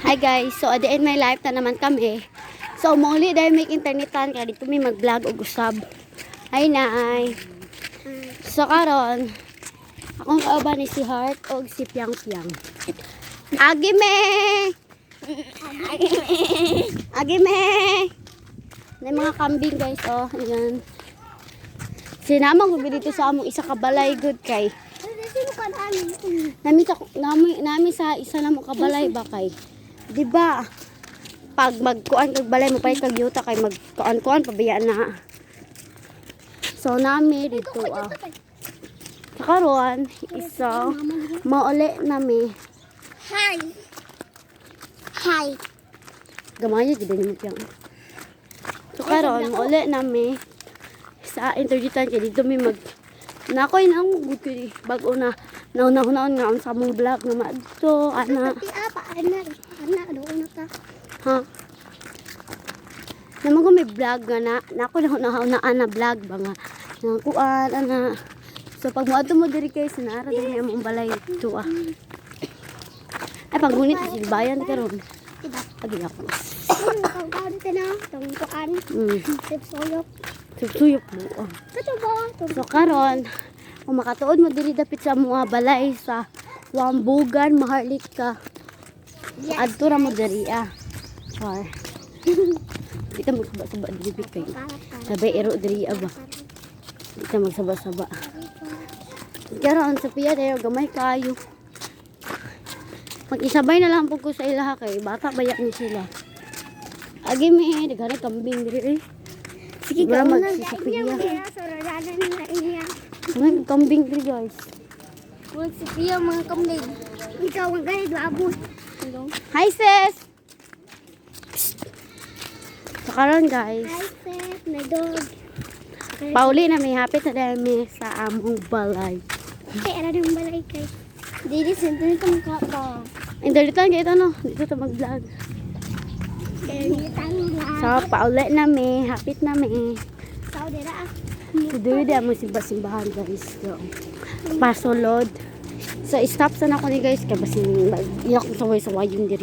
Hi guys, so at the end my life na naman kami. So muli dahil may internetan kaya dito may mag-vlog og usab. Hi nay. So karon akong kauban ni si Heart og si Piang Piang. Agi me. Agi me. May mga kambing guys oh, ayan. Sinama ko dito sa among isa ka balay good kay. Nami sa isa na mo kabalay ba kay. Diba? Pag magkuan kag balay mo pa kag yuta kay magkuan pabayaan na. So nami dito ah. Karon isa mauli nami. Hi. Hi. Gamay gid ni mo piyang. So karon mauli nami sa internetan kay dito mi mag nakoy nang good kay bag-o na nauna-una nga ang samong vlog nga madto ana. Anak, doon na ka. Ha? Naman ko may vlog nga na. Nako na ana vlog ba nga. Nakuan ana. So pag moadto mo diri kay sinara diri among balay dito ah. Ay pagunit si bayan karon. Agi ako. Kau dito na, tong kuan. Suyok. Suyok mo. Kato ba? So karon, kung makatuod mo diri dapit sa mga balay sa Wambugan, Maharlika. Adto ra mo diri ah. Char. Dito magsaba-saba diri kay. Sabay ero diri ba. Dito magsaba-saba. Karon sa piya dayo gamay kayo. Mag-isabay na lang po ko sa ilaha kay bata baya ni sila. Agi mi daghan kambing diri. Sige ka ka na, magsipiya. Soradanan na iya. Mga kambing diri guys. Magsipiya mga kambing. Ikaw ang ganit labot. Hi sis. So karon guys. Hi sis, my dog. Pauli na may hapit na dami sa among balay. Kay ara ng balay kay. Dili sentro tong kaka. Indalitan kayo ito no. Dito ito mag-vlog. Dili tang So pauli na may hapit na may. Sao dira ah. So dito mo simba-simbahan guys. So, pasulod. So stop sana ko ni guys kaya basi iyak ko sa wayon diri.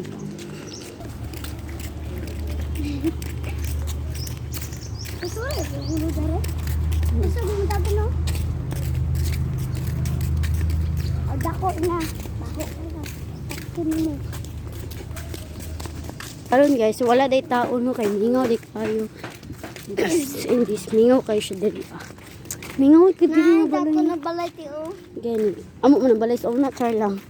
Ito ay gulo dara. Isa gulo tato no. Dako na. Dako na. Takkin mo. Karon guys, wala day tao no kay mingaw di kayo. This mingaw kayo siya diri ah. Mingaw ka diri nga Dako balay. na balay ti o. Gani. Amo mo na balay sa una char lang.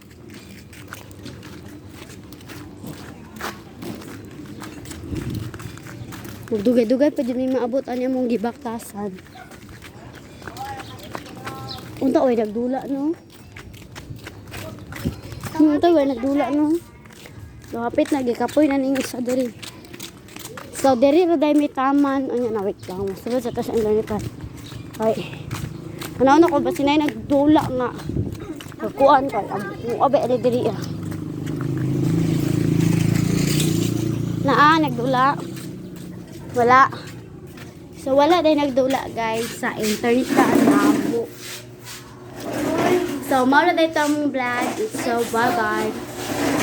Dugay-dugay pa din may maabot ani among gibaktasan. Unta oy nagdula no. Unta oy nagdula no. So hapit na gikapoy na ning isa diri. So diri ra day may taman anya na wait lang. Sulod sa tas ang ganitan. Ay. Ano ko ba sinay nagdula nga. Kuan kay abe ani diri ah. Naa nagdula. Wala. So wala day nagdula guys sa internet na nabo. So mao na day tong vlog. So bye bye.